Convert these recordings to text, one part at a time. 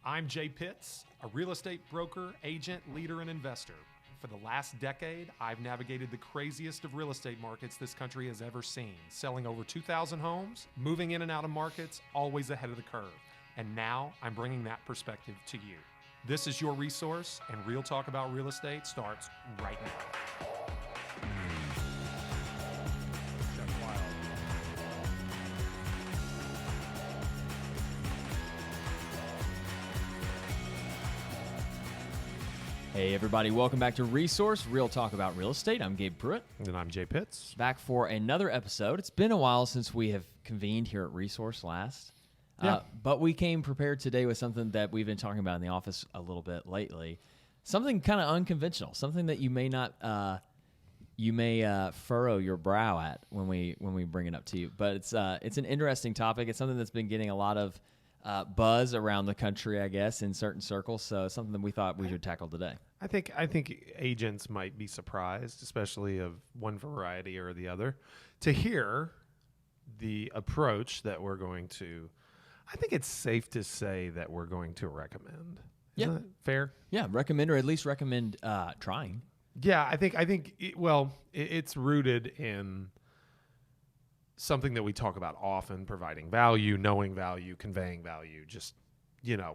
I'm Jay Pitts, a real estate broker, agent, leader, and investor. For the last decade, I've navigated the craziest of real estate markets this country has ever seen, selling over 2,000 homes, moving in and out of markets, always ahead of the curve. And now I'm bringing that perspective to you. This is your resource, and Real Talk About Real Estate starts right now. Hey everybody, welcome back to Resource, Real Talk About Real Estate. I'm Gabe Pruitt. And I'm Jay Pitts. Back for another episode. It's been a while since we have convened here at Resource last. But we came prepared today with something that we've been talking about in the office a little bit lately. Something kind of unconventional, something that you may not, furrow your brow at when we bring it up to you. But it's an interesting topic. It's something that's been getting a lot of buzz around the country, I guess, in certain circles. So it's something that we thought we should tackle today. I think agents might be surprised, especially of one variety or the other, to hear the approach that we're going to. I think it's safe to say that we're going to recommend. Isn't that fair? Yeah, recommend or at least recommend trying. Yeah, I think it's rooted in something that we talk about often: providing value, knowing value, conveying value, just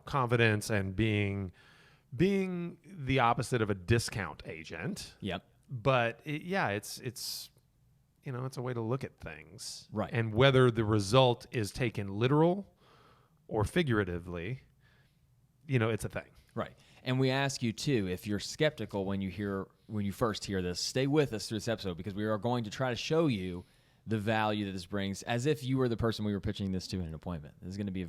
confidence and being the opposite of a discount agent. Yep. But it's it's a way to look at things. Right. And whether the result is taken literal or figuratively, it's a thing. Right. And we ask you too, if you're skeptical when you first hear this, stay with us through this episode, because we are going to try to show you the value that this brings as if you were the person we were pitching this to in an appointment. This is going to be a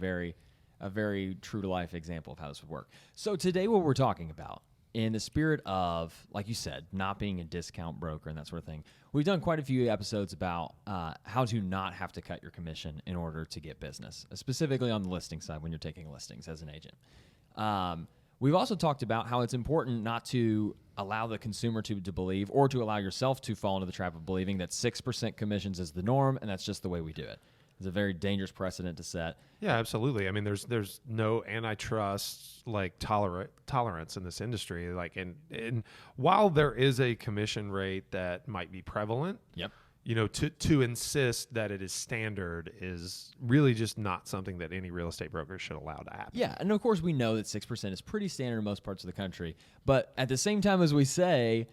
very true-to-life example of how this would work. So today what we're talking about, in the spirit of, like you said, not being a discount broker and that sort of thing, we've done quite a few episodes about how to not have to cut your commission in order to get business, specifically on the listing side when you're taking listings as an agent. We've also talked about how it's important not to allow the consumer to believe, or to allow yourself to fall into the trap of believing that 6% commissions is the norm and that's just the way we do it. It's a very dangerous precedent to set. Yeah, absolutely. I mean, there's no antitrust tolerance in this industry. And while there is a commission rate that might be prevalent, yep. To insist that it is standard is really just not something that any real estate broker should allow to happen. Yeah, and of course we know that 6% is pretty standard in most parts of the country. But at the same time as we say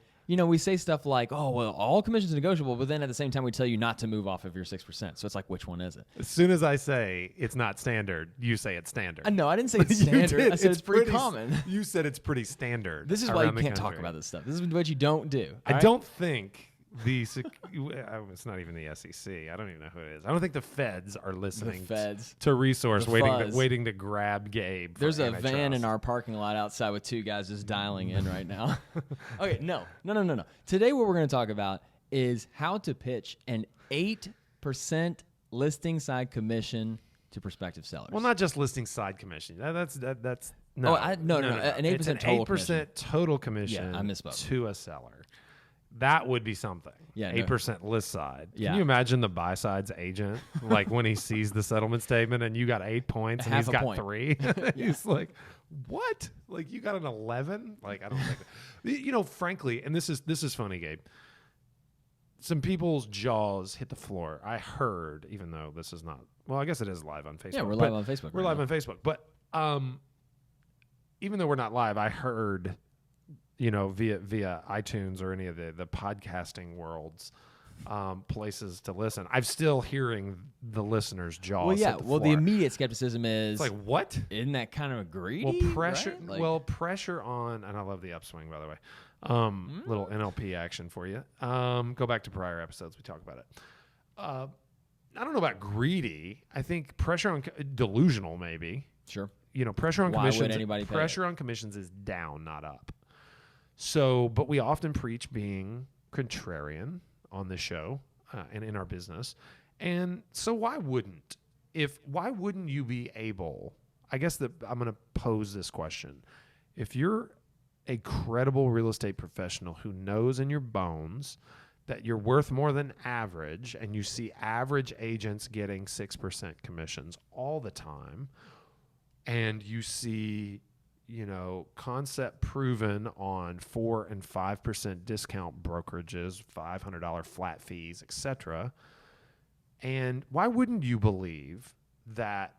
stuff like, oh, well, all commissions are negotiable, but then at the same time we tell you not to move off of your 6%. So it's like, which one is it? As soon as I say it's not standard, you say it's standard. No, I didn't say it's standard. I said it's pretty common. You said it's pretty standard. This is why you can't talk about this stuff. This is what you don't do. I don't think it's not even the SEC. I don't even know who it is. I don't think the feds are listening to Resource, waiting to grab Gabe. There's a van in our parking lot outside with two guys just dialing in right now. Okay, no. Today what we're going to talk about is how to pitch an 8% listing side commission to prospective sellers. Well, not just listing side commission. That's no. An 8% total commission. 8% total commission. Yeah, I misspoke. To a seller. That would be something. Yeah, 8% list side. Yeah. Can you imagine the buy side's agent, like when he sees the settlement statement and you got 8 points and he's got 3? He's like, what? Like, you got an 11? Like, I don't think that. Frankly, and this is funny, Gabe. Some people's jaws hit the floor. I heard, even though this is not, well, I guess it is live on Facebook. Yeah, we're live on Facebook. We're live on Facebook. But even though we're not live, I heard, via iTunes or any of the podcasting world's places to listen, I'm still hearing the listeners' jaws. Well, yeah. hit the Well, floor. the immediate skepticism is, it's like, what? Isn't that kind of greedy? Well, pressure. Right? Pressure on, and I love the upswing, by the way. Little NLP action for you. Go back to prior episodes. We talk about it. I don't know about greedy. I think pressure on delusional, maybe. Sure. Pressure on Why commissions. would anybody pay pressure on commissions is down, not up. So, but we often preach being contrarian on this show and in our business. And so why wouldn't you be able, I guess that I'm going to pose this question. If you're a credible real estate professional who knows in your bones that you're worth more than average and you see average agents getting 6% commissions all the time, and you see, concept proven on 4 and 5% discount brokerages, $500 flat fees, etc. And why wouldn't you believe that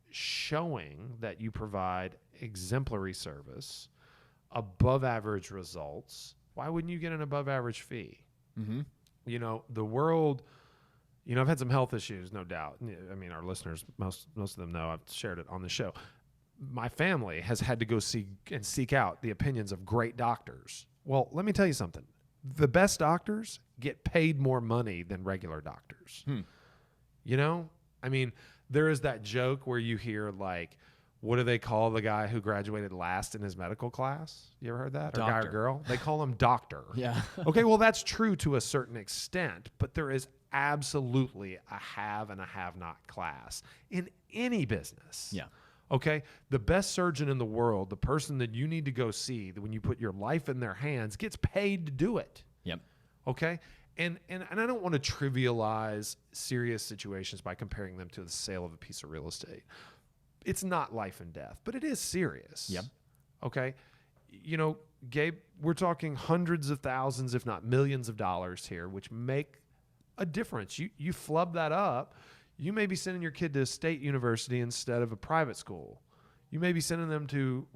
showing that you provide exemplary service, above average results, why wouldn't you get an above average fee? Mm-hmm. The world, I've had some health issues, no doubt. I mean, our listeners, most of them know, I've shared it on the show. My family has had to go seek out the opinions of great doctors. Well, let me tell you something. The best doctors get paid more money than regular doctors. I mean, there is that joke where you hear, like, what do they call the guy who graduated last in his medical class? You ever heard that? Doctor. Or guy or girl? They call him doctor. Yeah. Okay, well, that's true to a certain extent, but there is absolutely a have and a have-not class in any business. Yeah. Okay? The best surgeon in the world, the person that you need to go see, that when you put your life in their hands, gets paid to do it. Yep. Okay? And I don't want to trivialize serious situations by comparing them to the sale of a piece of real estate. It's not life and death, but it is serious. Yep. Okay? Gabe, we're talking hundreds of thousands, if not millions of dollars here, which make a difference. You flub that up, you may be sending your kid to a state university instead of a private school. You may be sending them to,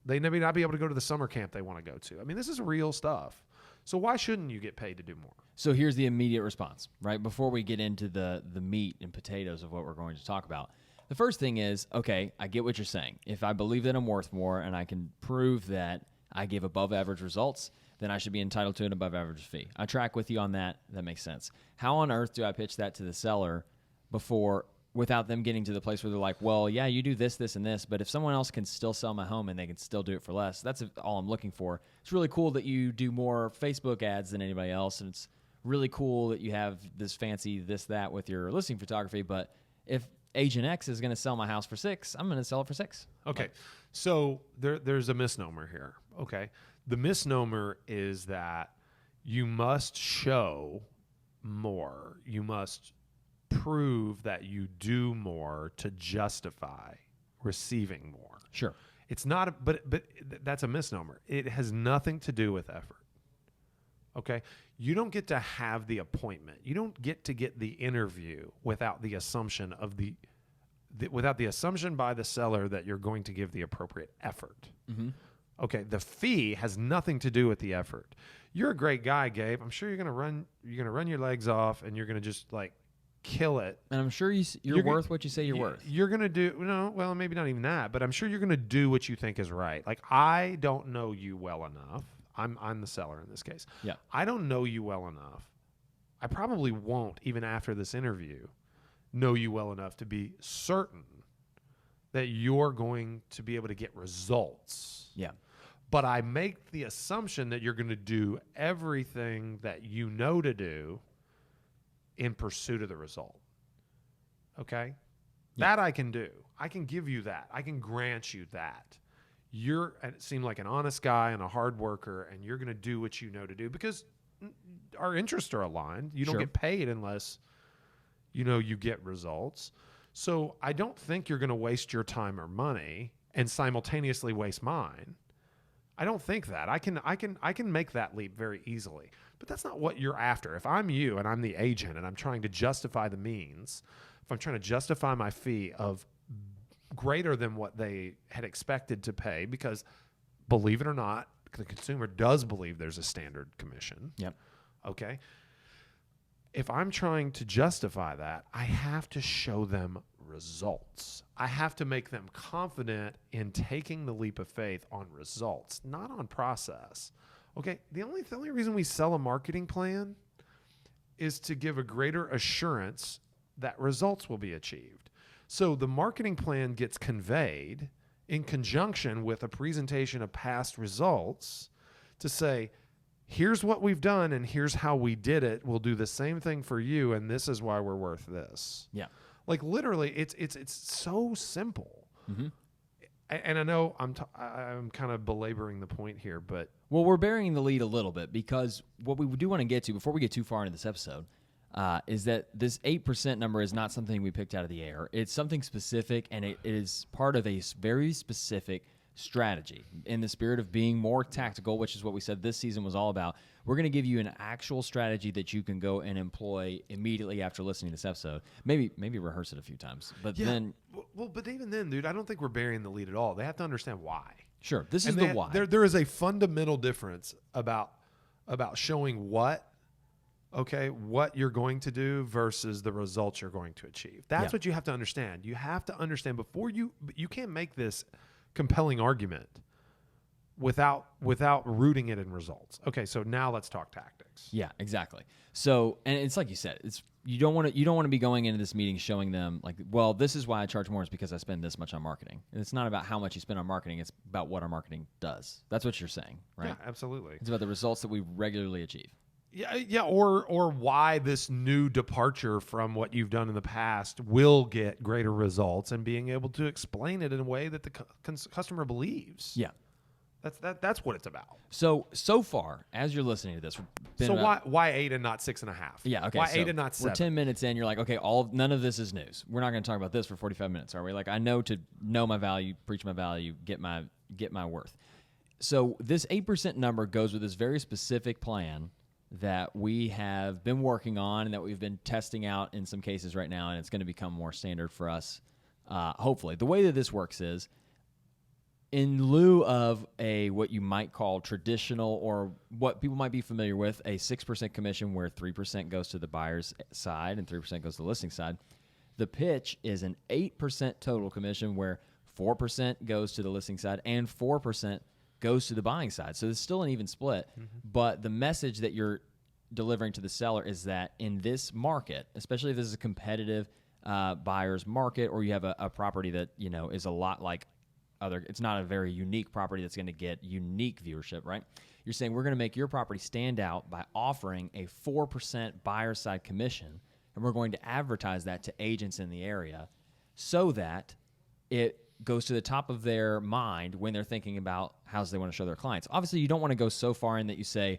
they may not be able to go to the summer camp they want to go to. I mean, this is real stuff. So why shouldn't you get paid to do more? So here's the immediate response, right? Before we get into the meat and potatoes of what we're going to talk about. The first thing is, okay, I get what you're saying. If I believe that I'm worth more and I can prove that I give above average results, then I should be entitled to an above average fee. I track with you on that. That makes sense. How on earth do I pitch that to the seller without them getting to the place where they're like, well, yeah, you do this, this, and this, but if someone else can still sell my home and they can still do it for less, that's all I'm looking for. It's really cool that you do more Facebook ads than anybody else, and it's really cool that you have this fancy that with your listing photography, but if Agent X is going to sell my house for $6, I'm going to sell it for $6. Okay, so there's a misnomer here, okay? The misnomer is that you must show more. You must prove that you do more to justify receiving more. Sure. It's not, but that's a misnomer. It has nothing to do with effort. Okay? You don't get to have the appointment. You don't get to get the interview without the assumption of without the assumption by the seller that you're going to give the appropriate effort. Mm-hmm. Okay, the fee has nothing to do with the effort. You're a great guy, Gabe. I'm sure you're gonna run your legs off, and you're gonna just like kill it. And I'm sure you're worth what you say you're worth. You're gonna do well, maybe not even that, but I'm sure you're gonna do what you think is right. Like, I don't know you well enough. I'm the seller in this case. Yeah. I don't know you well enough. I probably won't, even after this interview, know you well enough to be certain that you're going to be able to get results. Yeah. But I make the assumption that you're going to do everything that you know to do in pursuit of the result. Okay? Yeah. That I can do. I can give you that. I can grant you that. It seemed like an honest guy and a hard worker, and you're going to do what you know to do because our interests are aligned. You don't get paid unless you get results. So I don't think you're going to waste your time or money and simultaneously waste mine. I don't think that. I can make that leap very easily. But that's not what you're after. If I'm you and I'm the agent and I'm trying to justify the means, if I'm trying to justify my fee of greater than what they had expected to pay, because believe it or not, the consumer does believe there's a standard commission. Yep. Okay. If I'm trying to justify that, I have to show them results. I have to make them confident in taking the leap of faith on results, not on process. Okay, the only reason we sell a marketing plan is to give a greater assurance that results will be achieved. So the marketing plan gets conveyed in conjunction with a presentation of past results to say, here's what we've done and here's how we did it. We'll do the same thing for you, and this is why we're worth this. Yeah. Like, literally, it's so simple. Mm-hmm. And I know I'm kind of belaboring the point here, but well, we're burying the lead a little bit because what we do want to get to before we get too far into this episode, is that this 8% number is not something we picked out of the air. It's something specific, and it is part of a very specific strategy in the spirit of being more tactical, which is what we said this season was all about. We're going to give you an actual strategy that you can go and employ immediately after listening to this episode. Maybe rehearse it a few times, but then. Well, but even then, dude, I don't think we're burying the lead at all. They have to understand why. Sure, this is the why. There is a fundamental difference about showing what you're going to do versus the results you're going to achieve. That's what you have to understand. You have to understand before you can't make this compelling argument without rooting it in results. Okay, so now let's talk tactics. Yeah, exactly. So, and it's like you said, you don't want to be going into this meeting showing them like, well, this is why I charge more is because I spend this much on marketing. And it's not about how much you spend on marketing, it's about what our marketing does. That's what you're saying, right? Yeah, absolutely. It's about the results that we regularly achieve. Yeah, or why this new departure from what you've done in the past will get greater results, and being able to explain it in a way that the customer believes. Yeah, that's what it's about. So far, as you're listening to this, why 8 and not 6.5? Yeah, okay. Why 8 and not 7? We're 10 minutes in. You're like, okay, none of this is news. We're not going to talk about this for 45 minutes, are we? Like, I know to know my value, preach my value, get my worth. So this 8% number goes with this very specific plan that we have been working on and that we've been testing out in some cases right now, and it's going to become more standard for us, hopefully. The way that this works is, in lieu of what you might call traditional, or what people might be familiar with, a 6% commission where 3% goes to the buyer's side and 3% goes to the listing side, the pitch is an 8% total commission where 4% goes to the listing side and 4% goes to the buying side. So it's still an even split, but the message that you're delivering to the seller is that in this market, especially if this is a competitive buyer's market, or you have a property that is a lot like it's not a very unique property that's going to get unique viewership, right? You're saying we're going to make your property stand out by offering a 4% buyer side commission, and we're going to advertise that to agents in the area so that it goes to the top of their mind when they're thinking about houses they want to show their clients. Obviously, you don't want to go so far in that you say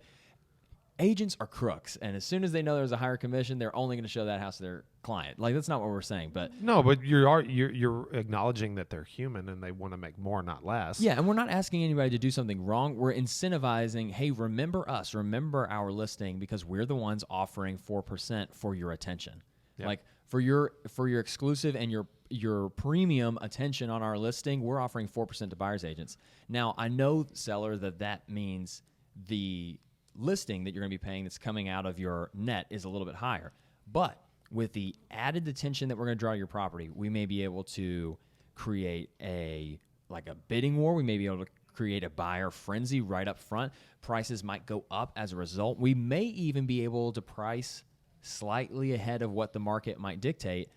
agents are crooks, and as soon as they know there's a higher commission, they're only going to show that house to their client. Like, that's not what we're saying. But no, but you're acknowledging that they're human and they want to make more, not less. Yeah, and we're not asking anybody to do something wrong. We're incentivizing, hey, remember us, remember our listing, because we're the ones offering 4% for your attention. Yep. Like for your exclusive and your premium attention on our listing, we're offering 4% to buyer's agents. Now, I know, seller, that means the listing that you're going to be paying that's coming out of your net is a little bit higher. But with the added attention that we're going to draw to your property, we may be able to create a bidding war. We may be able to create a buyer frenzy right up front. Prices might go up as a result. We may even be able to price slightly ahead of what the market might dictate,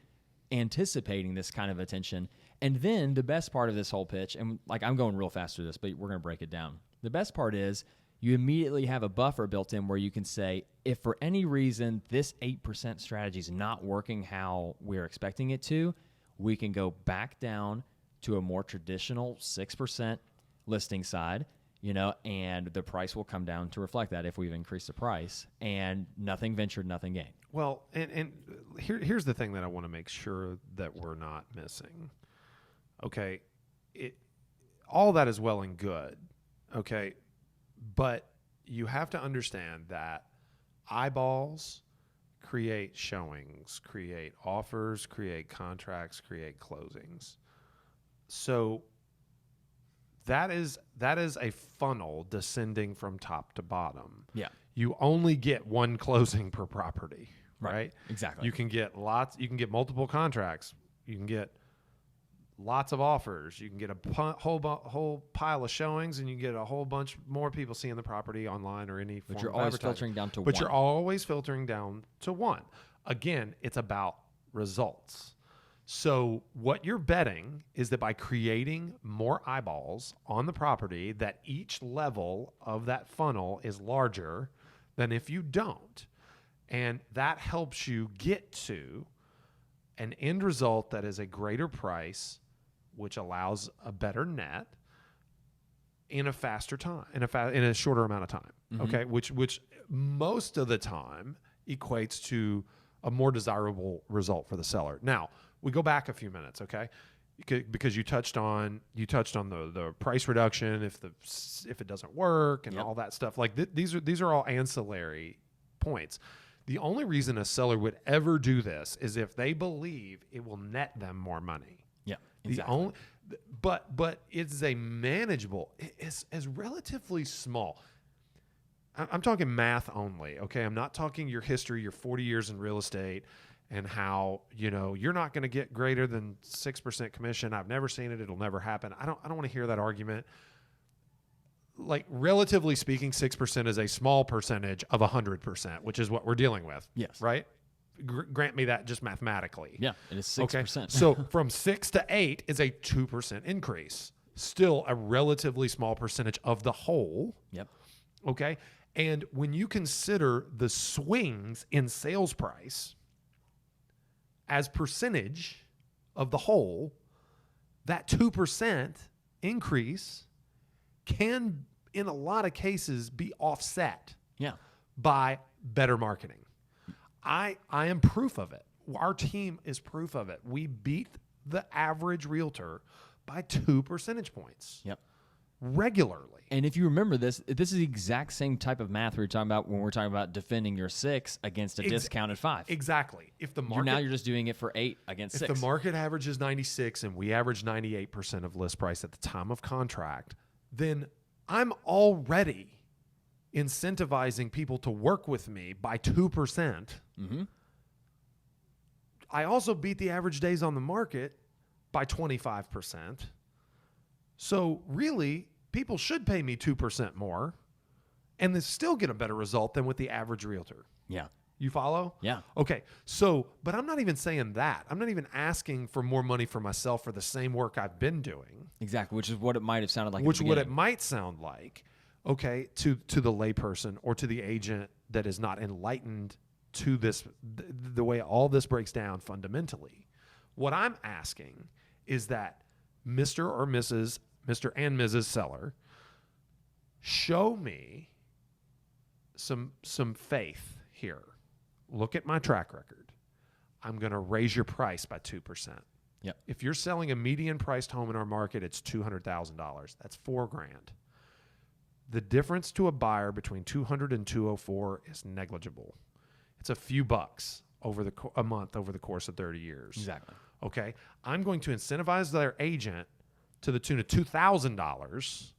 anticipating this kind of attention. And then the best part of this whole pitch, and I'm going real fast through this, but we're going to break it down. The best part is you immediately have a buffer built in where you can say, if for any reason this 8% strategy is not working how we're expecting it to, we can go back down to a more traditional 6% listing side, and the price will come down to reflect that if we've increased the price, and nothing ventured, nothing gained. Well, and here's the thing that I want to make sure that we're not missing. Okay, all that is well and good, okay, but you have to understand that eyeballs create showings, create offers, create contracts, create closings. So that is a funnel descending from top to bottom. Yeah. You only get one closing per property, right? Exactly. You can get multiple contracts. You can get lots of offers. You can get a whole pile of showings, and you get a whole bunch more people seeing the property online or any form But you're of always advertising. filtering down to one. But you're always filtering down to one. Again, it's about results. So what you're betting is that by creating more eyeballs on the property, that each level of that funnel is larger than if you don't. And that helps you get to an end result that is a greater price, which allows a better net in a faster time, in a shorter amount of time. Mm-hmm. Okay, which most of the time equates to a more desirable result for the seller. Now, we go back a few minutes, okay? Because you touched on the price reduction if it doesn't work and all that stuff. Like these are all ancillary points. The only reason a seller would ever do this is if they believe it will net them more money. Yeah, exactly. But it's a manageable. It's relatively small. I'm talking math only, okay? I'm not talking your history, your 40 years in real estate, and how, you're not going to get greater than 6% commission. I've never seen it. It'll never happen. I don't want to hear that argument. Like, relatively speaking, 6% is a small percentage of 100%, which is what we're dealing with. Yes. Right? Grant me that just mathematically. Yeah, it is 6%. Okay? So from 6 to 8 is a 2% increase. Still a relatively small percentage of the whole. Yep. Okay? And when you consider the swings in sales price as percentage of the whole, that 2% increase can, in a lot of cases, be offset by better marketing. I am proof of it. Our team is proof of it. We beat the average realtor by 2 percentage points. Yep. Regularly. And if you remember this is the exact same type of math we were talking about when we're talking about defending your 6 against a discounted 5. Exactly. If the market now you're just doing it for 8 against 6. If the market average is 96 and we average 98% of list price at the time of contract, then I'm already incentivizing people to work with me by 2%. Mm-hmm. I also beat the average days on the market by 25%. So really, people should pay me 2% more and then still get a better result than with the average realtor. Yeah. You follow? Yeah. Okay. So, but I'm not even saying that. I'm not even asking for more money for myself for the same work I've been doing. Exactly, which is what it might have sounded like. Which what it might sound like, okay, to the layperson or to the agent that is not enlightened to this, the way all this breaks down fundamentally. What I'm asking is that Mr. and Mrs. Seller, show me some faith here. Look at my track record. I'm going to raise your price by 2%. Yep. If you're selling a median priced home in our market, it's $200,000. That's $4,000. The difference to a buyer between 200 and 204 is negligible. It's a few bucks over a month over the course of 30 years. Exactly. Okay. I'm going to incentivize their agent to the tune of $2,000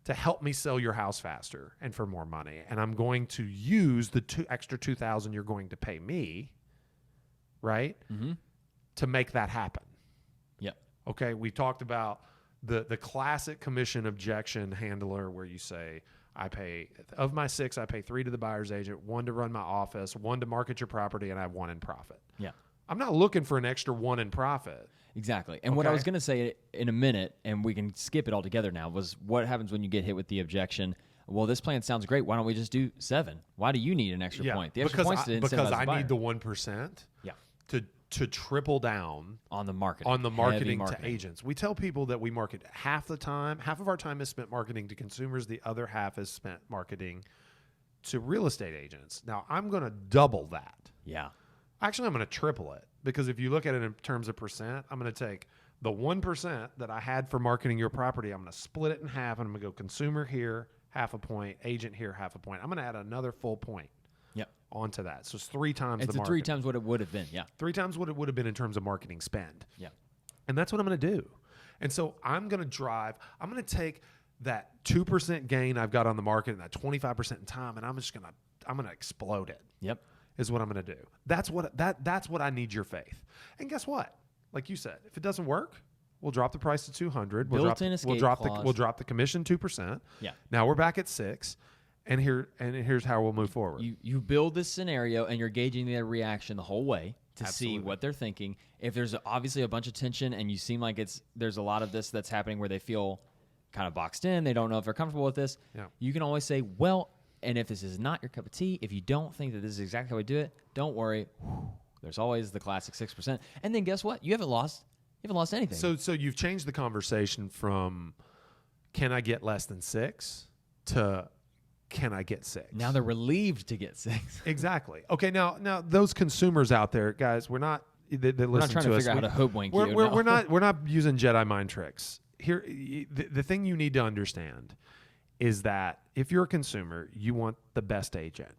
to help me sell your house faster and for more money. And I'm going to use the extra $2,000 you're going to pay me, right, to make that happen. Yep. Okay, we talked about the classic commission objection handler where you say, I pay, of my 6, I pay 3 to the buyer's agent, 1 to run my office, 1 to market your property, and I have 1 in profit. Yeah. I'm not looking for an extra 1 in profit. Exactly. And what I was going to say in a minute, and we can skip it all together now, was what happens when you get hit with the objection. Well, this plan sounds great. Why don't we just do 7? Why do you need an extra point? The extra points to incentivize because I the buyer. need the 1%. Yeah. To triple down on the marketing. On the marketing to agents. We tell people that we market half the time. Half of our time is spent marketing to consumers. The other half is spent marketing to real estate agents. Now, I'm going to double that. Yeah. Actually, I'm going to triple it, because if you look at it in terms of percent, I'm going to take the 1% that I had for marketing your property. I'm going to split it in half, and I'm going to go consumer here, half a point, agent here, half a point. I'm going to add another full point. Yep. Onto that. So it's 3 times it's the market. 3 times what it would have been. Yeah. 3 times what it would have been in terms of marketing spend. Yeah. And that's what I'm going to do. And so I'm going to take that 2% gain I've got on the market and that 25% in time, and I'm going to explode it. Yep. Is what I'm going to do. That's what I need your faith. And guess what? Like you said, if it doesn't work, we'll drop the price to 200. We'll drop the commission 2%. Yeah. Now we're back at 6. And here's how we'll move forward. You build this scenario, and you're gauging their reaction the whole way to Absolutely. see what they're thinking. If there's obviously a bunch of tension, and you seem like there's a lot of this that's happening where they feel kind of boxed in, they don't know if they're comfortable with this. Yeah. You can always say, well, and if this is not your cup of tea, if you don't think that this is exactly how we do it, don't worry. There's always the classic 6%. And then guess what? You haven't lost anything. So you've changed the conversation from can I get less than 6 to can I get 6? Now they're relieved to get 6. Exactly. Okay, now those consumers out there, guys, we're not they We're not trying to figure out how to hoodwink you. We're not using Jedi mind tricks. Here the thing you need to understand is that if you're a consumer, you want the best agent.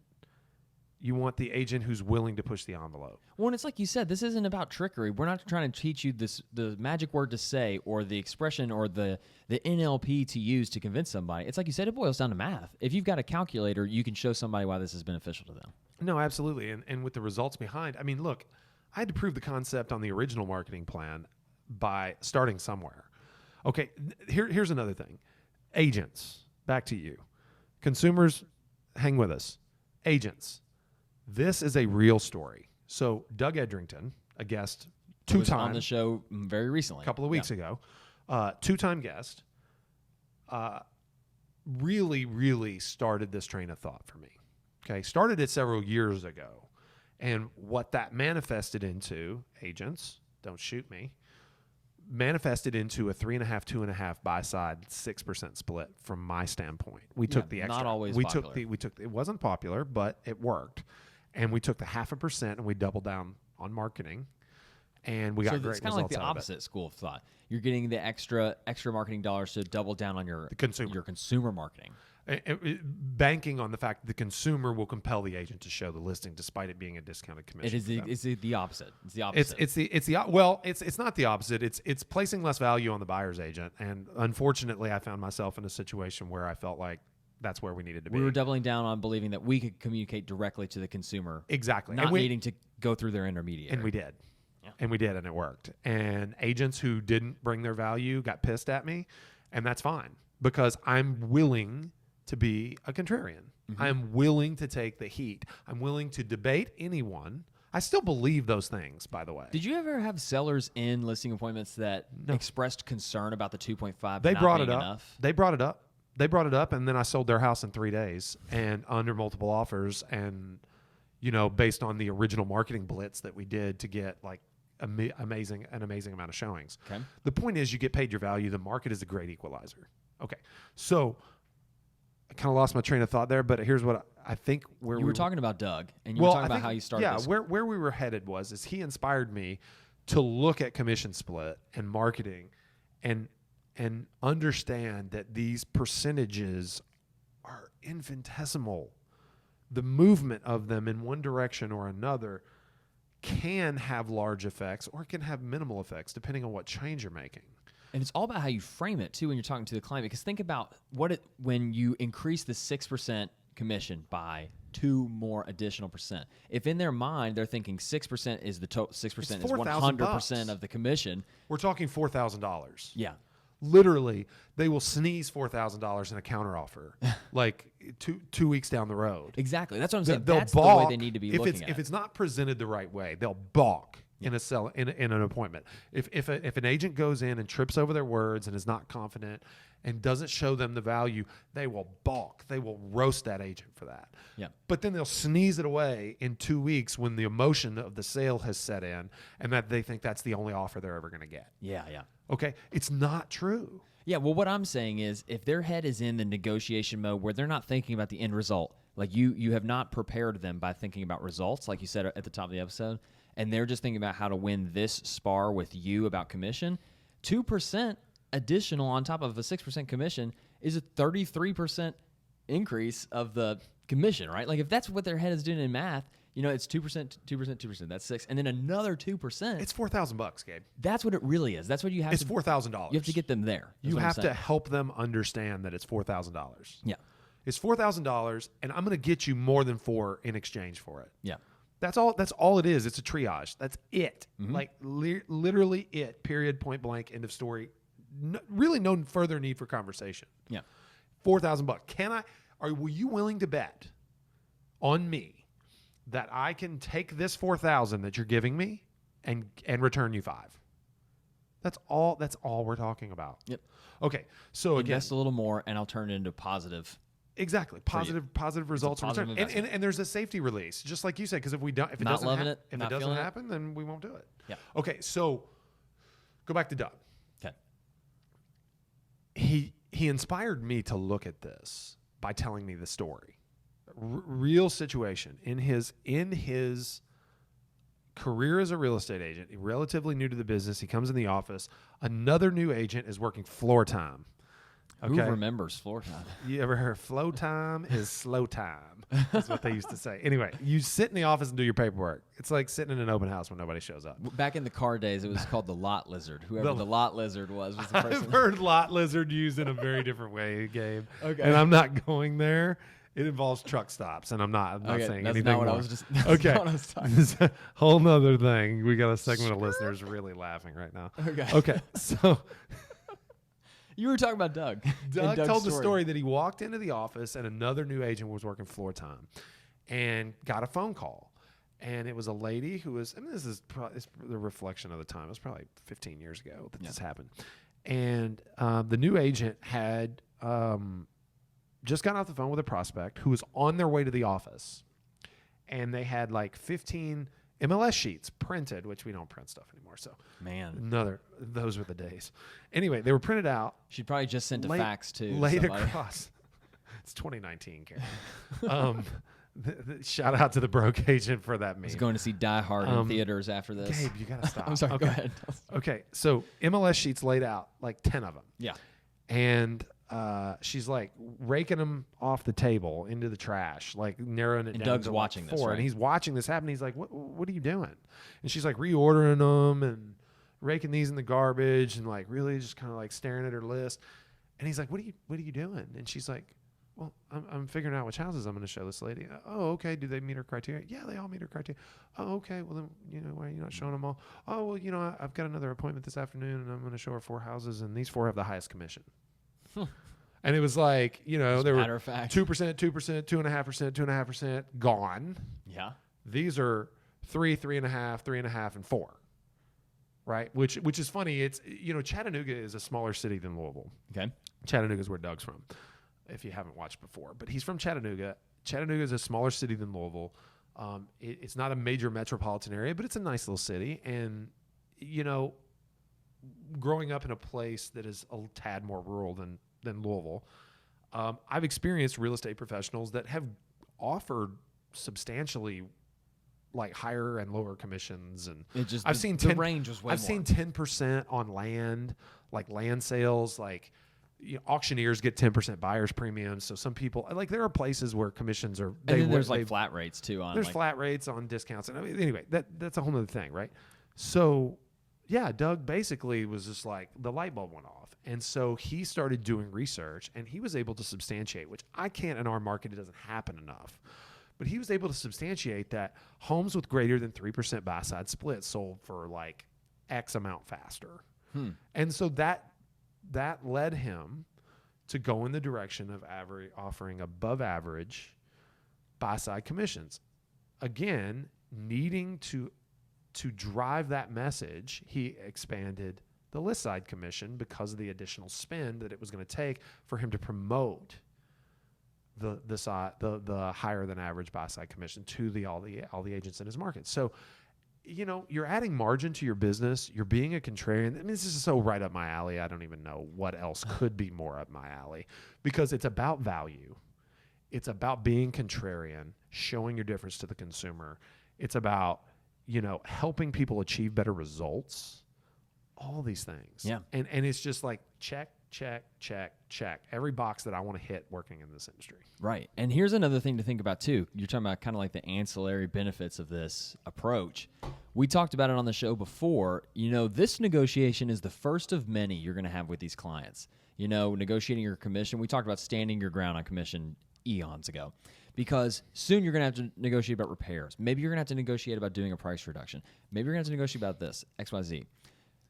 You want the agent who's willing to push the envelope. Well, and it's like you said, this isn't about trickery. We're not trying to teach you the magic word to say or the expression or the NLP to use to convince somebody. It's like you said, it boils down to math. If you've got a calculator, you can show somebody why this is beneficial to them. No, absolutely. And with the results behind, I mean, look, I had to prove the concept on the original marketing plan by starting somewhere. Okay, here's another thing. Agents, back to you. Consumers, hang with us. Agents. This is a real story. So Doug Edrington, a guest, two-time on the show very recently, a couple of weeks ago, two-time guest, really started this train of thought for me. Okay, started it several years ago, and what that manifested into, agents, don't shoot me, manifested into a 3.5, 2.5 buy side 6% split from my standpoint. We took the extra. Not always we popular. took it wasn't popular, but it worked. And we took the 0.5% and we doubled down on marketing, and we got great results. So it's kind of like the opposite school of thought. You're getting the extra marketing dollars to double down on your consumer marketing. Banking on the fact that the consumer will compel the agent to show the listing despite it being a discounted commission. It's the opposite. It's the opposite. It's not the opposite. It's placing less value on the buyer's agent. And unfortunately, I found myself in a situation where I felt like that's where we needed to be. We were doubling down on believing that we could communicate directly to the consumer. Exactly. Not needing to go through their intermediary. And we did. Yeah. And we did, and it worked. And agents who didn't bring their value got pissed at me, and that's fine because I'm willing to be a contrarian. Mm-hmm. I'm willing to take the heat. I'm willing to debate anyone. I still believe those things, by the way. Did you ever have sellers in listing appointments that expressed concern about the 2.5? They brought it up. Enough? They brought it up, and then I sold their house in 3 days and under multiple offers, and based on the original marketing blitz that we did to get like an amazing amount of showings. Okay. The point is, you get paid your value. The market is a great equalizer. Okay, so I kind of lost my train of thought there, but here's what I think. Where you were talking about Doug, and you were talking about how you started. Yeah, this. where we were headed is he inspired me to look at commission split and marketing, and understand that these percentages are infinitesimal. The movement of them in one direction or another can have large effects or it can have minimal effects depending on what change you're making. And it's all about how you frame it too when you're talking to the client, because think about when you increase the 6% commission by 2 more additional percent. If in their mind they're thinking 6% is the total, 6% is 100% of the commission. We're talking $4,000. Yeah. Literally, they will sneeze $4,000 in a counteroffer, like two weeks down the road. Exactly, that's what I'm saying. That's balk the way they need to be looking at it. If it's not presented the right way, they'll balk in an appointment. If an agent goes in and trips over their words and is not confident and doesn't show them the value, they will balk. They will roast that agent for that. Yeah. But then they'll sneeze it away in 2 weeks when the emotion of the sale has set in, and that they think that's the only offer they're ever going to get. Yeah. Okay, it's not true. Yeah, well, what I'm saying is if their head is in the negotiation mode where they're not thinking about the end result, like you have not prepared them by thinking about results, like you said at the top of the episode, and they're just thinking about how to win this spar with you about commission, 2% additional on top of a 6% commission is a 33% increase of the commission, right? Like if that's what their head is doing in math, it's 2%, 2%, 2%. That's 6%, and then another 2%. It's $4,000, Gabe. That's what it really is. That's what you have. It's $4,000. You have to get them there. You have to help them understand that it's $4,000. Yeah, it's $4,000, and I'm going to get you more than 4 in exchange for it. Yeah, that's all. That's all it is. It's a triage. That's it. Mm-hmm. Like literally it. Period. Point blank. End of story. Really, no further need for conversation. Yeah, $4,000. Were you willing to bet on me that I can take this $4,000 that you're giving me and return you $5,000? That's all we're talking about. Yep. Okay. So invest a little more, and I'll turn it into positive. Exactly. Positive results. Positive and there's a safety release, just like you said, because if it doesn't happen, then we won't do it. Yeah. Okay. So go back to Doug. Okay. He inspired me to look at this by telling me the story. Real situation in his career as a real estate agent, relatively new to the business. He comes in the office. Another new agent is working floor time. Okay. Who remembers floor time? You ever heard flow time is slow time? That's what they used to say. Anyway, you sit in the office and do your paperwork. It's like sitting in an open house when nobody shows up. Back in the car days, it was called the lot lizard. Whoever the lot lizard was the person. I've heard lot lizard used in a very different way, Gabe. Okay. And I'm not going there. It involves truck stops, and I'm not saying anything more. Okay. Not what I was talking Whole nother thing. We got a segment of listeners really laughing right now. Okay. So you were talking about Doug. Doug told the story that he walked into the office and another new agent was working floor time and got a phone call. And it was a lady who was, this is probably the reflection of the time. It was probably 15 years ago that this happened. And the new agent had just got off the phone with a prospect who was on their way to the office. And they had like 15 MLS sheets printed, which we don't print stuff anymore. So, those were the days. Anyway, they were printed out. She'd probably just sent a fax to laid across. It's 2019, Karen. Shout out to the broke agent for that meme. I was going to see Die Hard in theaters after this. Gabe, you got to stop. I'm sorry, go ahead. Okay, so MLS sheets laid out, like 10 of them. Yeah. And she's like raking them off the table into the trash, like narrowing it down. Doug's to watching like 4, this, right? And he's watching this happen. He's like, what are you doing? And she's like reordering them and raking these in the garbage and like really just kind of like staring at her list. And he's like, what are you doing? And she's like, well, I'm figuring out which houses I'm going to show this lady. Oh, okay. Do they meet her criteria? Yeah, they all meet her criteria. Oh, okay. Well, then, why are you not showing them all? Oh, well, I've got another appointment this afternoon and I'm going to show her 4 houses and these 4 have the highest commission. And it was like, there were 2%, 2%, 2.5%, 2.5% gone. Yeah. These are 3, 3.5, 3.5, and 4. Right? Which is funny. It's, Chattanooga is a smaller city than Louisville. Okay. Chattanooga is where Doug's from, if you haven't watched before. But he's from Chattanooga. Chattanooga is a smaller city than Louisville. It's not a major metropolitan area, but it's a nice little city. And, growing up in a place that is a tad more rural than Louisville, I've experienced real estate professionals that have offered substantially like higher and lower commissions, and I've seen the range was way I've seen 10% on land, like land sales, like auctioneers get 10% buyer's premiums. So some people there are places where commissions are. And then there's like flat rates too. There's flat rates on discounts, and anyway, that's a whole other thing, right? So. Yeah, Doug basically was just like the light bulb went off. And so he started doing research and he was able to substantiate, which I can't in our market, it doesn't happen enough. But he was able to substantiate that homes with greater than 3% buy-side split sold for like X amount faster. And so that led him to go in the direction of offering above average buy-side commissions. Again, needing to drive that message, he expanded the list side commission because of the additional spend that it was going to take for him to promote the higher than average buy side commission to all the agents in his market. So, you're adding margin to your business. You're being a contrarian. This is so right up my alley. I don't even know what else could be more up my alley, because it's about value. It's about being contrarian, showing your difference to the consumer. It's about helping people achieve better results, all these things. Yeah. And it's just like check, check, check, check. Every box that I want to hit working in this industry. Right. And here's another thing to think about too. You're talking about kind of like the ancillary benefits of this approach. We talked about it on the show before. This negotiation is the first of many you're going to have with these clients. Negotiating your commission. We talked about standing your ground on commission eons ago. Because soon you're going to have to negotiate about repairs. Maybe you're going to have to negotiate about doing a price reduction. Maybe you're going to have to negotiate about this, X, Y, Z.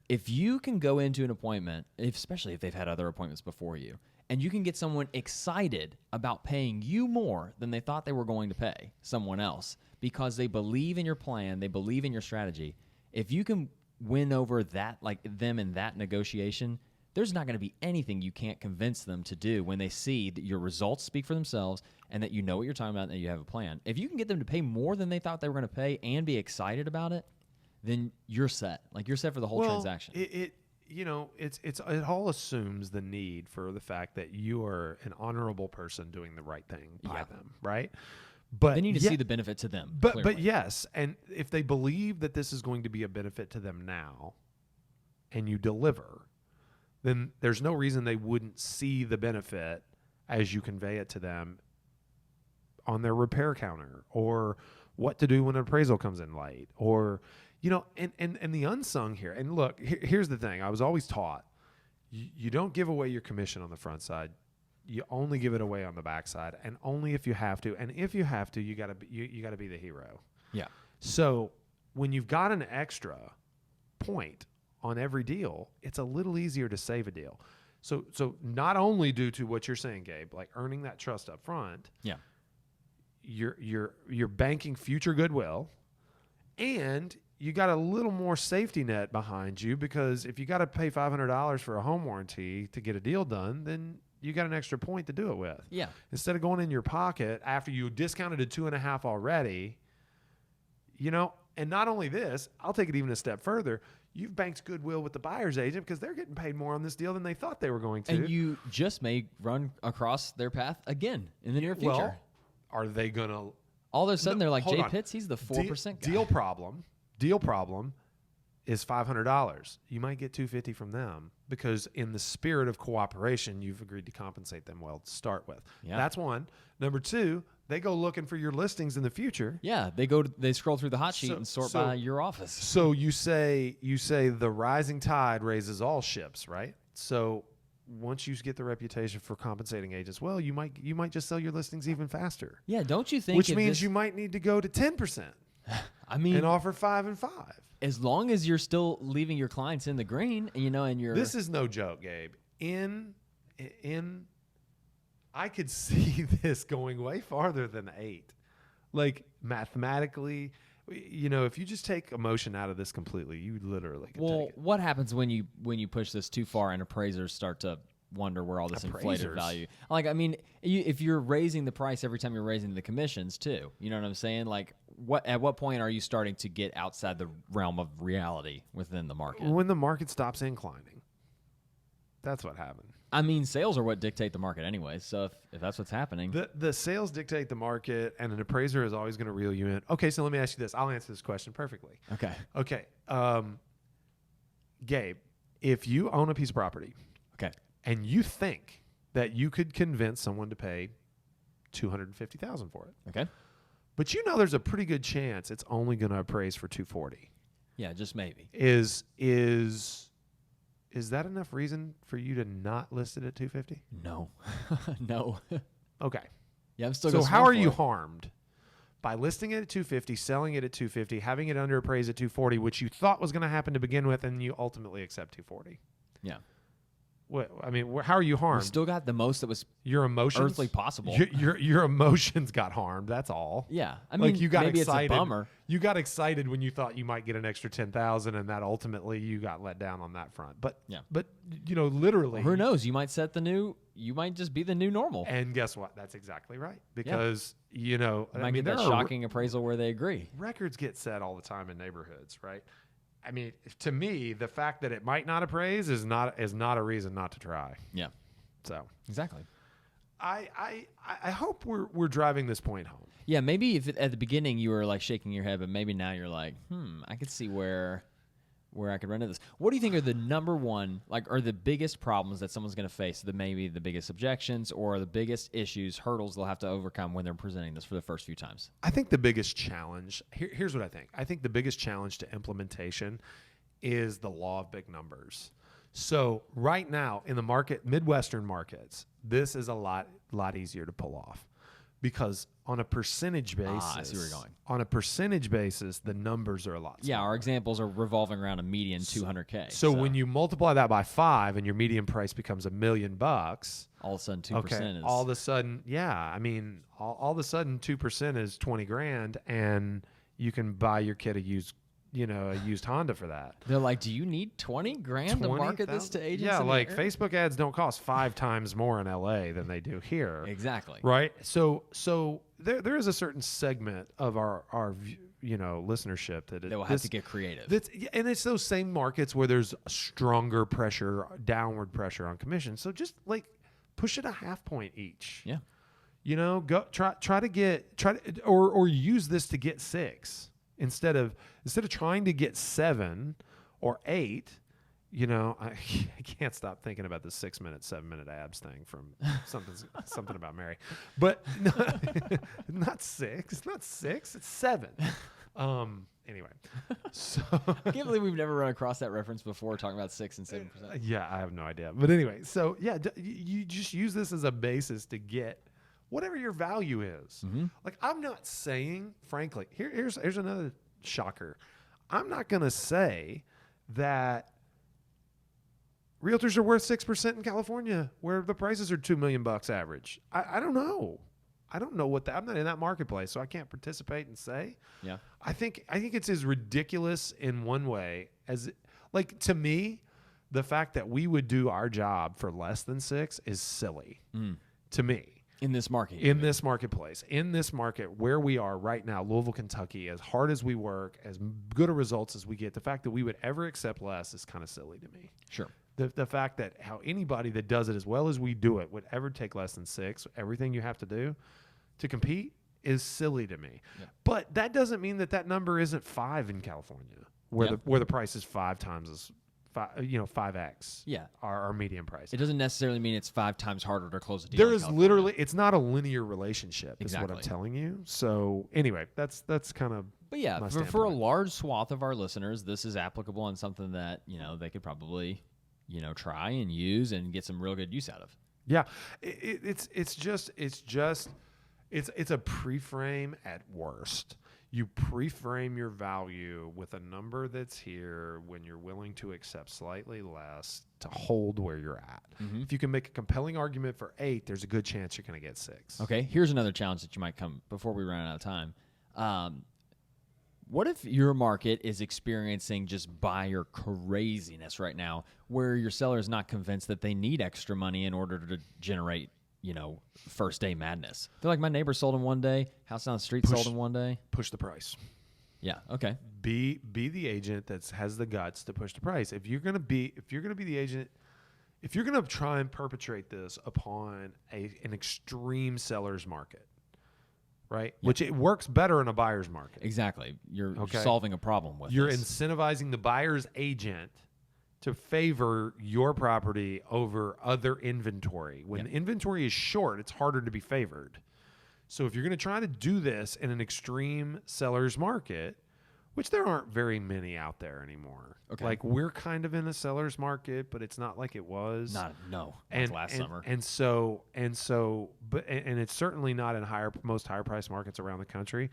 If you can go into an appointment, especially if they've had other appointments before you, and you can get someone excited about paying you more than they thought they were going to pay someone else because they believe in your plan, they believe in your strategy, if you can win over that, like them in that negotiation, there's not going to be anything you can't convince them to do when they see that your results speak for themselves and that you know what you're talking about and that you have a plan. If you can get them to pay more than they thought they were going to pay and be excited about it, then you're set. Like you're set for the whole transaction. it all assumes the need for the fact that you are an honorable person doing the right thing by them, right? But they need to see the benefit to them. But yes, and if they believe that this is going to be a benefit to them now, and you deliver, then there's no reason they wouldn't see the benefit as you convey it to them on their repair counter, or what to do when an appraisal comes in late, or and the unsung here. And look, here's the thing: I was always taught you don't give away your commission on the front side. You only give it away on the backside, and only if you have to. And if you have to, you gotta be the hero. Yeah. So when you've got an extra point on every deal, it's a little easier to save a deal. So not only due to what you're saying, Gabe, like earning that trust up front, you're banking future goodwill, and you got a little more safety net behind you, because if you got to pay $500 for a home warranty to get a deal done, then you got an extra point to do it with. Yeah. Instead of going in your pocket after you discounted to 2.5 already, and not only this, I'll take it even a step further. You've banked goodwill with the buyer's agent because they're getting paid more on this deal than they thought they were going to. And you just may run across their path again in the near future. Well, are they going to? All of a sudden, they're like, Jay on. Pitts, he's the 4% guy. Deal problem is $500. You might get $250 from them because in the spirit of cooperation, you've agreed to compensate them well to start with. Yeah. That's one. Number two, they go looking for your listings in the future. Yeah, they scroll through the hot sheet and sort by your office. So you say the rising tide raises all ships, right? So once you get the reputation for compensating agents, well, you might just sell your listings even faster. Yeah, don't you think? Which means you might need to go to 10%. I mean, and offer 5 and 5. As long as you're still leaving your clients in the green, and you're. This is no joke, Gabe. I could see this going way farther than 8. Like mathematically, if you just take emotion out of this completely, you literally can take it. What happens when you push this too far and appraisers start to wonder where all this inflated value? Like, I mean, if you're raising the price every time you're raising the commissions too, you know what I'm saying? Like, at what point are you starting to get outside the realm of reality within the market? When the market stops inclining. That's what happened. I mean, sales are what dictate the market anyway. So if that's what's happening, the sales dictate the market, and an appraiser is always going to reel you in. Okay, so let me ask you this. I'll answer this question perfectly. Okay. Gabe, if you own a piece of property, and you think that you could convince someone to pay $250,000 for it, but there's a pretty good chance it's only going to appraise for $240,000. Yeah, just maybe. Is that enough reason for you to not list it at $250,000? No, no. Okay. Yeah, I'm still. So how are you harmed by listing it at $250,000, selling it at $250,000, having it under appraised at $240,000, which you thought was going to happen to begin with, and you ultimately accept $240,000? Yeah. What, I mean, how are you harmed? We still got the most that was your emotions, earthly possible. Your emotions got harmed. That's all. Yeah, I mean, you got maybe excited. It's a bummer. You got excited when you thought you might get an extra $10,000, and that ultimately you got let down on that front. But literally, who knows? You might set the new. You might just be the new normal. And guess what? That's exactly right. Because you might get that shocking appraisal where they agree. Records get set all the time in neighborhoods, right? I mean, to me, the fact that it might not appraise is not a reason not to try. Yeah. So exactly. I hope we're driving this point home. Yeah, maybe if at the beginning you were like shaking your head, but maybe now you're like, I could see where I could run into this. What do you think are the number one, are the biggest problems that someone's going to face? Maybe the biggest objections or the biggest issues, hurdles they'll have to overcome when they're presenting this for the first few times? I think the biggest challenge, here's what I think. I think the biggest challenge to implementation is the law of big numbers. So right now in the Midwestern markets, this is a lot easier to pull off. Because on a percentage basis, I see where you're going. On a percentage basis, the numbers are a lot smaller. Yeah, our examples are revolving around a median $200K. So when you multiply that by 5 and your median price becomes $1 million, all of a sudden 2% is all of a sudden, I mean, all of a sudden 2% is $20,000, and you can buy your kid a used Honda for that. They're like, do you need $20,000 to market this to agents? Yeah, like Facebook ads don't cost 5 times more in LA than they do here. Exactly. Right. So there is a certain segment of our listenership that They will have to get creative. And it's those same markets where there's stronger pressure, downward pressure on commission. So just like push it a half point each. Yeah. Go try to use this to get 6 instead of trying to get 7 or 8. I can't stop thinking about the 6-minute, 7-minute abs thing from something about Mary, but not 6. It's not 6. It's 7. Anyway, so I can't believe we've never run across that reference before, talking about 6 and 7%. Yeah, I have no idea. But anyway, so yeah, you just use this as a basis to get whatever your value is. Mm-hmm. Like, I'm not saying, frankly, here's another shocker. I'm not going to say that realtors are worth 6% in California, where the prices are $2 million average. I don't know. I don't know I'm not in that marketplace, so I can't participate and say. Yeah. I think it's as ridiculous in one way as, like, to me, the fact that we would do our job for less than 6 is silly to me. In this market. In this marketplace. In this market where we are right now, Louisville, Kentucky, as hard as we work, as good a results as we get, the fact that we would ever accept less is kind of silly to me. Sure. The fact that how anybody that does it as well as we do it would ever take less than 6, everything you have to do to compete, is silly to me. Yep. But that doesn't mean that number isn't 5 in California, where the price is 5 times as 5x. Yeah. Our median price. It doesn't necessarily mean it's 5 times harder to close a deal. There is literally, it's not a linear relationship. Exactly. Is what I'm telling you. So anyway, that's kind of. But yeah, my for a standpoint. large swath of our listeners, this is applicable and something that they could probably try and use and get some real good use out of. Yeah, it's just a pre-frame at worst. You pre-frame your value with a number that's here when you're willing to accept slightly less to hold where you're at. Mm-hmm. If you can make a compelling argument for 8, there's a good chance you're going to get 6. Okay, here's another challenge that you might come before we run out of time. What if your market is experiencing just buyer craziness right now, where your seller is not convinced that they need extra money in order to generate, first day madness? They're like, my neighbor sold in one day, house down the street sold in one day. Push the price. Yeah. Okay. Be the agent that has the guts to push the price. If you're gonna be the agent, if you're gonna try and perpetrate this upon an extreme seller's market, right? Yep. Which it works better in a buyer's market. Exactly. You're solving a problem with You're this. incentivizing the buyer's agent to favor your property over other inventory. When inventory is short, it's harder to be favored. So if you're going to try to do this in an extreme seller's market, which there aren't very many out there anymore. Okay. Like, we're kind of in a seller's market, but it's not like it was. Not last summer. And it's certainly not in most higher price markets around the country.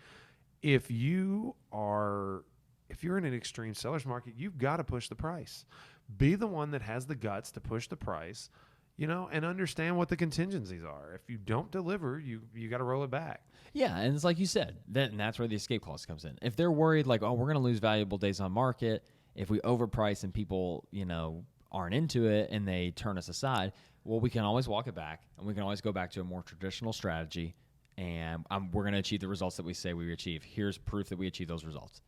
If you're in an extreme seller's market, you've got to push the price. Be the one that has the guts to push the price, and understand what the contingencies are. If you don't deliver, you got to roll it back. Yeah, and it's like you said, that's where the escape clause comes in. If they're worried, like, we're going to lose valuable days on market if we overprice and people, aren't into it and they turn us aside, well, we can always walk it back, and we can always go back to a more traditional strategy, and we're going to achieve the results that we say we achieve. Here's proof that we achieve those results.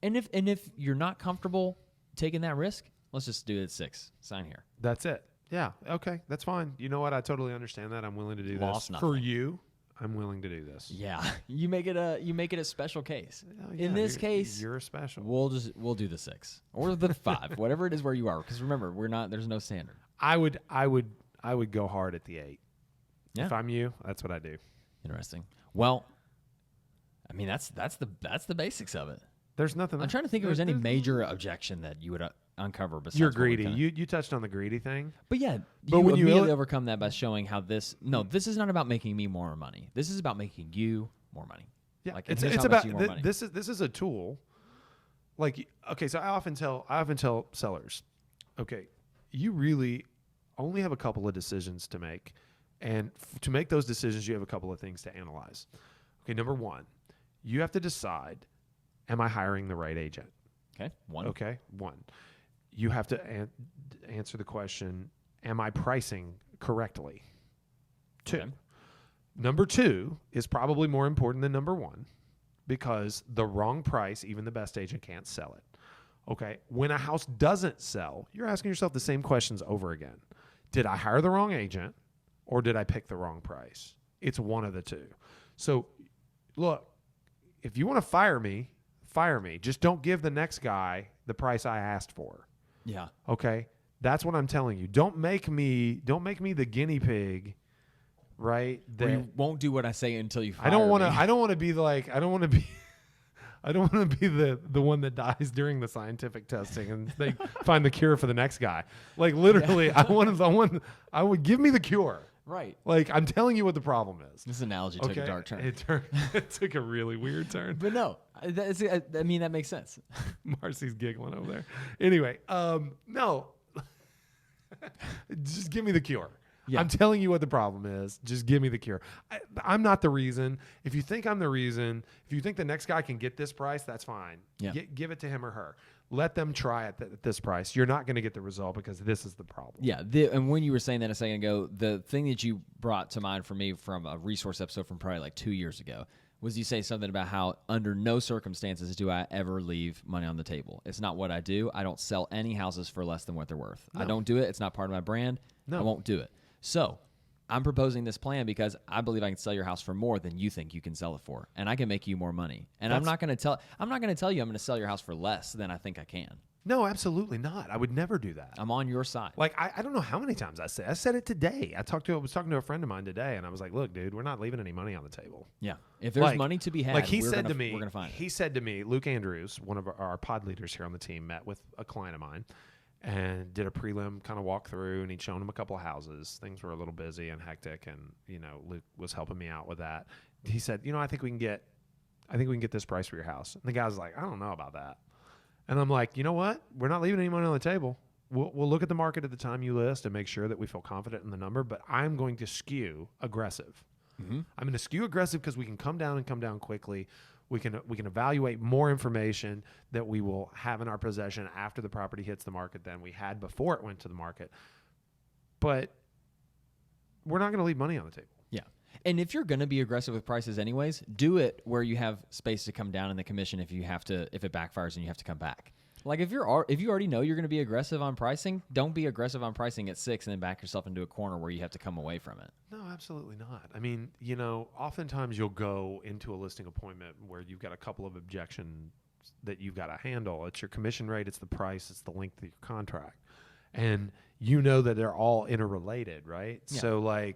And if you're not comfortable taking that risk, let's just do it at 6. Sign here. That's it. Yeah. Okay. That's fine. You know what? I totally understand that. I'm willing to do this nothing. for you. I'm willing to do this. Yeah. You make it a special case. Oh, yeah, in this case, you're a special. We'll do the 6 or the 5, whatever it is where you are. Because remember, there's no standard. I would go hard at the 8. Yeah. If I'm you, that's what I do. Interesting. Well, I mean, that's the basics of it. There's nothing. I'm trying to think if there's any major objection that you would uncover besides you're greedy. You touched on the greedy thing. But yeah, but you when immediately overcome that by showing how this is not about making me more money. This is about making you more money. Yeah, like, it's about this is a tool. Like, okay, so I often tell sellers, okay, you really only have a couple of decisions to make, and to make those decisions, you have a couple of things to analyze. Okay, number 1, you have to decide, am I hiring the right agent? Okay, 1. Okay, 1. You have to answer the question, am I pricing correctly? 2. Okay. Number 2 is probably more important than number 1, because the wrong price, even the best agent can't sell it. Okay. When a house doesn't sell, you're asking yourself the same questions over again. Did I hire the wrong agent or did I pick the wrong price? It's one of the two. So look, if you want to fire me, fire me. Just don't give the next guy the price I asked for. Yeah. Okay. That's what I'm telling you. Don't make me the guinea pig, right? Or you won't do what I say until you fire me. I don't want to be the one that dies during the scientific testing and they find the cure for the next guy. Like literally, I would give me the cure. Right. Like I'm telling you what the problem is. This analogy took a dark turn. It took a really weird turn. But no, that makes sense. Marcy's giggling over there. Anyway, no. Just give me the cure. Yeah. I'm telling you what the problem is. Just give me the cure. I'm not the reason. If you think I'm the reason, if you think the next guy can get this price, that's fine. Yeah. Give it to him or her. Let them try it at this price. You're not going to get the result because this is the problem. Yeah. And when you were saying that a second ago, the thing that you brought to mind for me from a resource episode from probably like 2 years ago was you say something about how under no circumstances do I ever leave money on the table. It's not what I do. I don't sell any houses for less than what they're worth. No. I don't do it. It's not part of my brand. No. I won't do it. So I'm proposing this plan because I believe I can sell your house for more than you think you can sell it for, and I can make you more money. And I'm not going to tell you I'm going to sell your house for less than I think I can. No, absolutely not. I would never do that. I'm on your side. Like I don't know how many times I said it today. I was talking to a friend of mine today, and I was like, "Look, dude, we're not leaving any money on the table." Yeah, if there's money to be had, like we're going to find it. He said to me, Luke Andrews, one of our pod leaders here on the team, met with a client of mine and did a prelim kind of walk through, and he'd shown him a couple of houses. Things were a little busy and hectic, and Luke was helping me out with that. He said, I think we can get this price for your house. And the guy was like, I don't know about that. And I'm like, you know what? We're not leaving any money on the table. We'll look at the market at the time you list and make sure that we feel confident in the number, but I'm going to skew aggressive. Mm-hmm. I'm going to skew aggressive because we can come down quickly. We can evaluate more information that we will have in our possession after the property hits the market than we had before it went to the market. But we're not going to leave money on the table. Yeah. And if you're going to be aggressive with prices anyways, do it where you have space to come down in the commission if it backfires and you have to come back. Like if you already know you're going to be aggressive on pricing, don't be aggressive on pricing at 6 and then back yourself into a corner where you have to come away from it. No, absolutely not. I mean, oftentimes you'll go into a listing appointment where you've got a couple of objections that you've got to handle. It's your commission rate, it's the price, it's the length of your contract. And that they're all interrelated, right? Yeah. So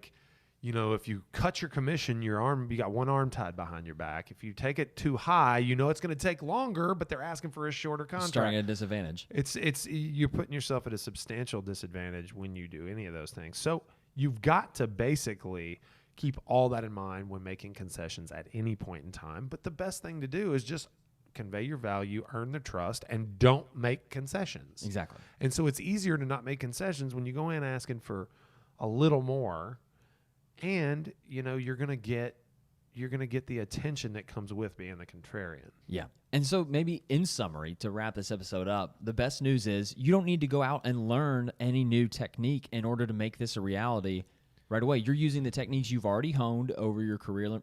if you cut your commission, you got one arm tied behind your back. If you take it too high, it's going to take longer, but they're asking for a shorter contract. Starting at a disadvantage. You're putting yourself at a substantial disadvantage when you do any of those things. So you've got to basically keep all that in mind when making concessions at any point in time. But the best thing to do is just convey your value, earn their trust, and don't make concessions. Exactly. And so it's easier to not make concessions when you go in asking for a little more. And you're gonna get the attention that comes with being the contrarian. Yeah. And so maybe in summary, to wrap this episode up, the best news is you don't need to go out and learn any new technique in order to make this a reality right away. You're using the techniques you've already honed over your career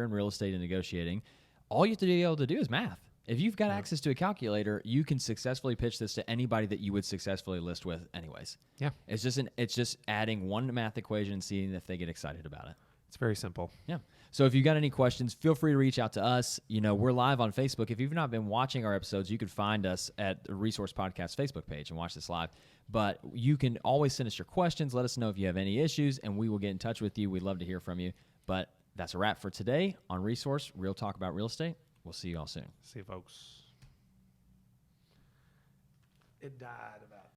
in real estate and negotiating. All you have to be able to do is math. If you've got access to a calculator, you can successfully pitch this to anybody that you would successfully list with anyways. Yeah. It's just adding one math equation and seeing if they get excited about it. It's very simple. Yeah. So if you've got any questions, feel free to reach out to us. We're live on Facebook. If you've not been watching our episodes, you can find us at the Resource Podcast Facebook page and watch this live. But you can always send us your questions. Let us know if you have any issues, and we will get in touch with you. We'd love to hear from you. But that's a wrap for today on Resource, Real Talk About Real Estate. We'll see you all soon. See you, folks. It died about